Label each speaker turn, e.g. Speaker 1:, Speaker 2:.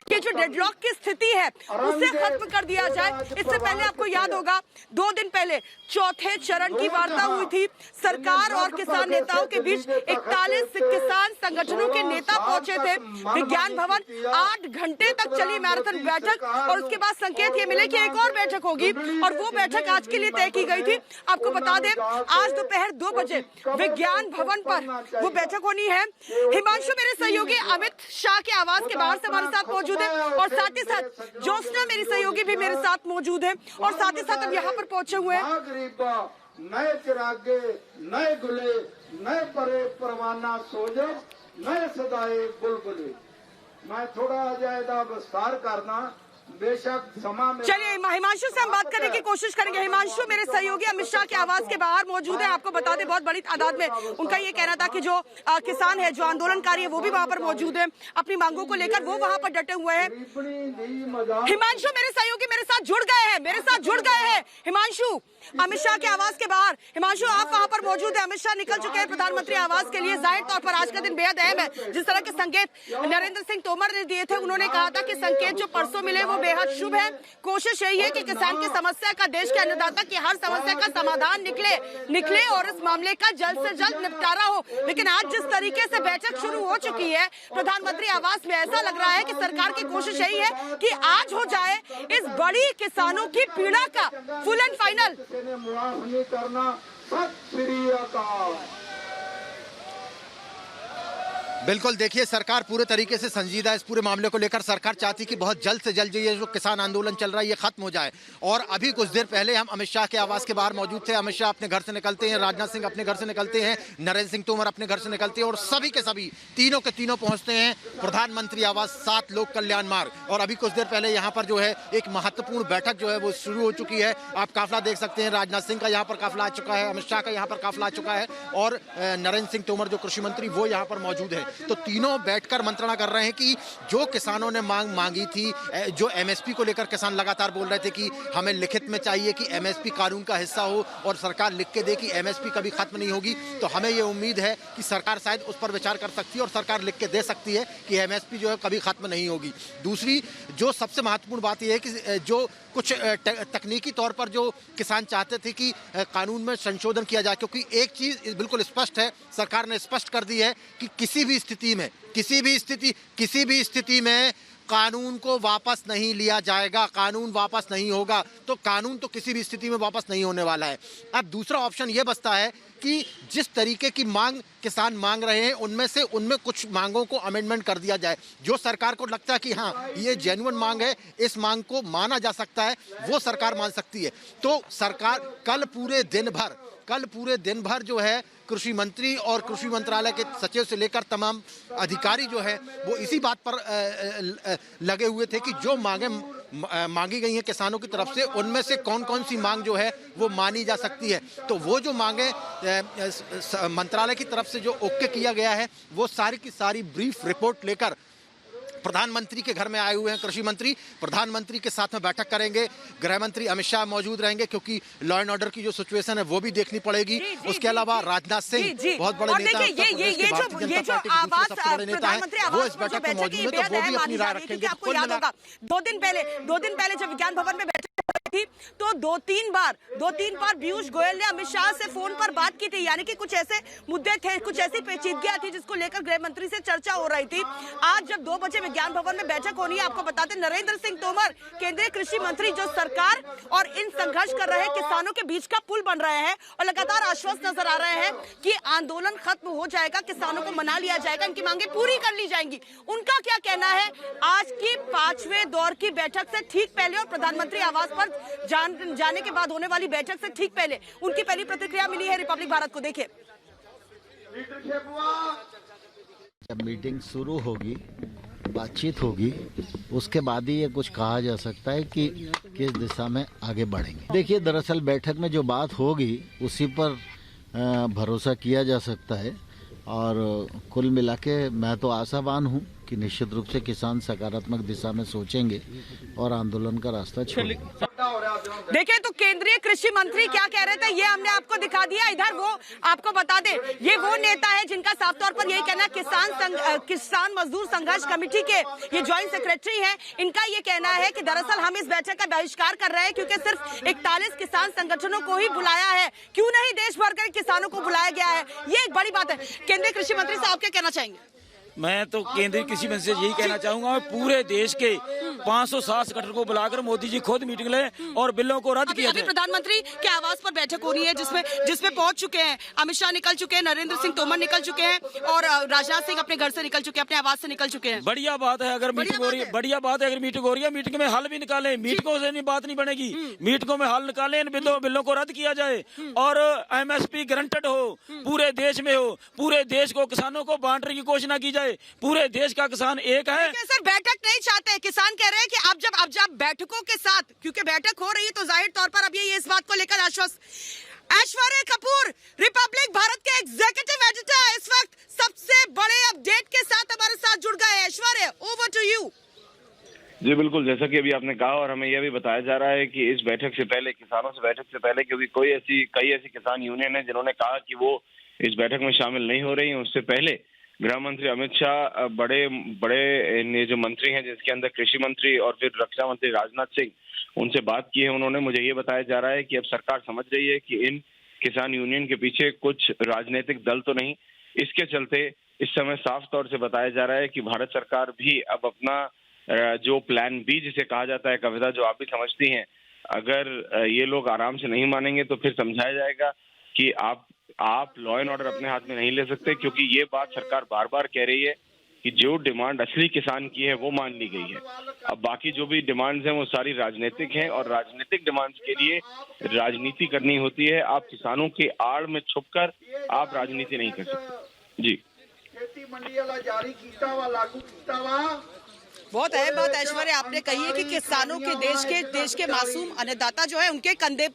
Speaker 1: ये जो डेडलॉक की स्थिति है उसे खत्म कर दिया जाए। इससे पहले आपको याद होगा 2 दिन पहले चौथे चरण की वार्ता हुई थी सरकार और किसान नेताओं के बीच। 41 किसान संगठनों के नेता पहुंचे थे विज्ञान भवन। 8 घंटे तक चली मैराथन बैठक और उसके बाद संकेत ये मिले कि एक और बैठक होगी और वो बैठक आज के लिए तय की गई थी। आपको बता दें आज दोपहर 2 बजे विज्ञान भवन पर वो बैठक होनी है। हिमांशु मेरे सहयोगी अमित शाह के आवास के बाहर से हमारे साथ मौजूद है और साथ ही साथ ज्योत्सना मेरी सहयोगी भी मेरे साथ मौजूद है और साथ ही साथ अब यहाँ पर पहुंचे हुए हैं।
Speaker 2: नए चिरागे नए गुले नए परे परवाना सोजो नए सदाए बुलबुले। मैं थोड़ा ज्यादा विस्तार करना बेशक समा में।
Speaker 1: चलिए हिमांशु से हम बात करने की कोशिश करेंगे। हिमांशु मेरे सहयोगी अमित शाह के आवास के बाहर मौजूद है। आपको बता दें बहुत बड़ी तादाद में उनका ये कहना था कि जो किसान है जो आंदोलनकारी है वो भी वहाँ पर मौजूद है, अपनी मांगों को लेकर वो वहाँ पर डटे हुए हैं। हिमांशु मेरे सहयोगी मेरे साथ जुड़ गए हैं। हिमांशु अमित शाह के आवास के बाहर, हिमांशु आप वहाँ पर मौजूद है। अमित शाह निकल चुके हैं प्रधानमंत्री आवास के लिए। जाहिर तौर पर आज का दिन बेहद अहम है। जिस तरह के संकेत नरेंद्र सिंह तोमर ने दिए थे, उन्होंने कहा था कि संकेत जो परसों मिले वो बेहद शुभ है। कोशिश यही है कि किसान की समस्या का, देश के अन्नदाता की हर समस्या का समाधान निकले और इस मामले का जल्द से जल्द निपटारा हो। लेकिन आज जिस तरीके से बैठक शुरू हो चुकी है प्रधानमंत्री आवास में, ऐसा लग रहा है कि सरकार की कोशिश यही है कि आज हो जाए इस बड़ी किसानों की पीड़ा का फुल एंड फाइनल।
Speaker 2: करना सत श्री अकाल।
Speaker 3: बिल्कुल देखिए सरकार पूरे तरीके से संजीदा है इस पूरे मामले को लेकर। सरकार चाहती कि बहुत जल्द से जल्द ये जो किसान आंदोलन चल रहा है ये खत्म हो जाए। और अभी कुछ देर पहले हम अमित शाह के आवास के बाहर मौजूद थे। अमित शाह अपने घर से निकलते हैं, राजनाथ सिंह अपने घर से निकलते हैं, नरेंद्र सिंह तोमर अपने घर से निकलते हैं और सभी के सभी तीनों के तीनों पहुंचते हैं प्रधानमंत्री आवास 7 लोक कल्याण मार्ग। और अभी कुछ देर पहले यहाँ पर जो है एक महत्वपूर्ण बैठक जो है वो शुरू हो चुकी है। आप काफिला देख सकते हैं, राजनाथ सिंह का यहाँ पर काफिला आ चुका है, अमित शाह का यहाँ पर काफिला आ चुका है और नरेंद्र सिंह तोमर जो कृषि मंत्री वो यहाँ पर मौजूद है। तो तीनों बैठकर मंत्रणा कर रहे हैं कि जो किसानों ने मांगी थी, जो एमएसपी को लेकर किसान लगातार बोल रहे थे कि हमें लिखित में चाहिए कि एमएसपी कानून का हिस्सा हो और सरकार लिख के दे कि एमएसपी कभी खत्म नहीं होगी। तो हमें ये उम्मीद है कि सरकार शायद उस पर विचार कर सकती है और सरकार लिख के दे सकती है कि एमएसपी जो है कभी खत्म नहीं होगी। दूसरी जो सबसे महत्वपूर्ण बात यह है कि जो कुछ तकनीकी तौर पर जो किसान चाहते थे कि कानून में संशोधन किया जाए, क्योंकि एक चीज बिल्कुल स्पष्ट है, सरकार ने स्पष्ट कर दी है कि किसी भी स्थिति में कानून को वापस नहीं लिया जाएगा, कानून वापस नहीं होगा। तो कानून तो किसी भी स्थिति में वापस नहीं होने वाला है। अब दूसरा ऑप्शन ये बचता है कि जिस तरीके की मांग किसान मांग रहे हैं उनमें कुछ मांगों को अमेंडमेंट कर दिया जाए। जो सरकार को लगता है कि हाँ ये जेन्युइन मांग है, इस मांग को माना जा सकता है, वो सरकार मान सकती है। तो सरकार कल पूरे दिन भर जो है कृषि मंत्री और कृषि मंत्रालय के सचिव से लेकर तमाम अधिकारी जो है वो इसी बात पर लगे हुए थे कि जो मांगी गई हैं किसानों की तरफ से उनमें से कौन कौन सी मांग जो है वो मानी जा सकती है। तो वो जो मांगे मंत्रालय की तरफ से जो ओके किया गया है वो सारी की सारी ब्रीफ रिपोर्ट लेकर प्रधानमंत्री के घर में आए हुए हैं कृषि मंत्री। प्रधानमंत्री के साथ में बैठक करेंगे, गृह मंत्री अमित शाह मौजूद रहेंगे क्योंकि लॉ एंड ऑर्डर की जो सिचुएशन है वो भी देखनी पड़ेगी। उसके अलावा राजनाथ सिंह बहुत बड़े नेता हैं, ये जो आवाज प्रधानमंत्री आवास वो इस बैठक में मौजूद है, तो वो भी अपनी राय रखेंगे। आपको याद होगा 2 दिन पहले जब विज्ञान भवन में थी तो 2-3 बार पीयूष गोयल ने अमित शाह से फोन पर बात की थी। यानी कि कुछ ऐसे मुद्दे थे, कुछ ऐसी पेचीदगियां थी जिसको लेकर गृह मंत्री से चर्चा हो रही थी। आज जब 2 बजे विज्ञान भवन में बैठक होनी है, आपको बताते नरेंद्र सिंह तोमर केंद्रीय कृषि मंत्री जो सरकार और इन संघर्ष कर रहे किसानों के बीच का पुल बन रहे हैं और लगातार आश्वस्त नजर आ रहे हैं कि आंदोलन खत्म हो जाएगा, किसानों को मना लिया जाएगा, इनकी मांगे पूरी कर ली जाएंगी। उनका क्या कहना है आज की 5वें दौर की बैठक से ठीक पहले और प्रधानमंत्री आवास पर जाने के बाद होने वाली बैठक से ठीक पहले उनकी पहली प्रतिक्रिया मिली है रिपब्लिक भारत को। देखिए,
Speaker 4: जब मीटिंग शुरू होगी, बातचीत होगी, उसके बाद ही ये कुछ कहा जा सकता है कि किस दिशा में आगे बढ़ेंगे। देखिए, दरअसल बैठक में जो बात होगी उसी पर भरोसा किया जा सकता है और कुल मिला के मैं तो आशावान हूँ कि निश्चित रूप से किसान सकारात्मक दिशा में सोचेंगे और आंदोलन का रास्ता छोड़ेंगे।
Speaker 2: हो रहा है।
Speaker 1: देखिए तो केंद्रीय कृषि मंत्री क्या कह रहे थे ये हमने आपको दिखा दिया। इधर वो आपको बता दे, ये वो नेता है जिनका साफ तौर पर यही कहना, किसान मजदूर संघर्ष कमेटी के ये ज्वाइंट सेक्रेटरी हैं। इनका ये कहना है कि दरअसल हम इस बैठक का बहिष्कार कर रहे हैं क्योंकि सिर्फ 41 किसान संगठनों को ही बुलाया है, क्यों नहीं देश भर के किसानों को बुलाया गया है। ये एक बड़ी बात है। केंद्रीय कृषि मंत्री साहब क्या कहना चाहेंगे?
Speaker 5: मैं तो केंद्रीय कृषि मंत्री से यही कहना चाहूंगा, पूरे देश के 560 संगठन को बुलाकर मोदी जी खुद मीटिंग लें और बिलों को रद्द किया जाए।
Speaker 1: प्रधानमंत्री के आवास पर बैठक हो रही है जिसमें पहुंच चुके हैं अमित शाह, निकल चुके हैं नरेंद्र सिंह तोमर, निकल चुके हैं और राजनाथ सिंह अपने घर से निकल चुके हैं, अपने आवास से निकल चुके हैं।
Speaker 5: बढ़िया बात है अगर मीटिंग हो रही है, बढ़िया बात है अगर मीटिंग हो रही है, मीटिंग में हल भी निकालें। मीटिंगों से बात नहीं बनेगी, मीटिंगों में हल निकालें, इन बिलों को रद्द किया जाए और MSP गारंटेड हो, पूरे देश में हो, पूरे देश को किसानों को बांटने की घोषणा की जाए। पूरे देश का किसान एक है।
Speaker 1: सर बैठक नहीं चाहते किसान, कह रहे हैं कि अब जब बैठकों के साथ, क्योंकि बैठक हो रही है तो जाहिर तौर पर अब ये इस बात को लेकर आश्वस्त। ऐश्वर्या कपूर, रिपब्लिक भारत के एग्जीक्यूटिव एडिटर, इस वक्त सबसे बड़े अपडेट के साथ हमारे साथ जुड़ गए। Aishwarya, over to you.
Speaker 6: जी बिल्कुल, जैसा कि अभी आपने कहा और हमें यह भी बताया जा रहा है कि इस बैठक से पहले, किसानों से बैठक से पहले, क्योंकि कई ऐसी किसान यूनियन है जिन्होंने कहा कि वो इस बैठक में शामिल नहीं हो रही हैं, उससे पहले गृह मंत्री अमित शाह, बड़े जो मंत्री हैं जिसके अंदर कृषि मंत्री और फिर रक्षा मंत्री राजनाथ सिंह, उनसे बात की है। उन्होंने मुझे ये बताया जा रहा है कि अब सरकार समझ रही है कि इन किसान यूनियन के पीछे कुछ राजनीतिक दल तो नहीं। इसके चलते इस समय साफ तौर से बताया जा रहा है कि भारत सरकार भी अब अपना जो प्लान बी जिसे कहा जाता है, कविता जो आप भी समझती हैं, अगर ये लोग आराम से नहीं मानेंगे तो फिर समझाया जाएगा कि आप लॉ एंड ऑर्डर अपने हाथ में नहीं ले सकते, क्योंकि ये बात सरकार बार बार कह रही है कि जो डिमांड असली किसान की है वो मान ली गई है। अब बाकी जो भी डिमांड्स हैं वो सारी राजनीतिक हैं और राजनीतिक डिमांड्स के लिए राजनीति करनी होती है। आप किसानों के आड़ में छुपकर आप राजनीति नहीं कर सकते। जी,
Speaker 2: खेती मंडी वाला जारी कीता वा, लागू कीता वा।
Speaker 1: बहुत अहम बात ऐश्वर्या आपने कही है कि किसानों के देश के मासूम अन्नदाता जो है उनके कंधे पर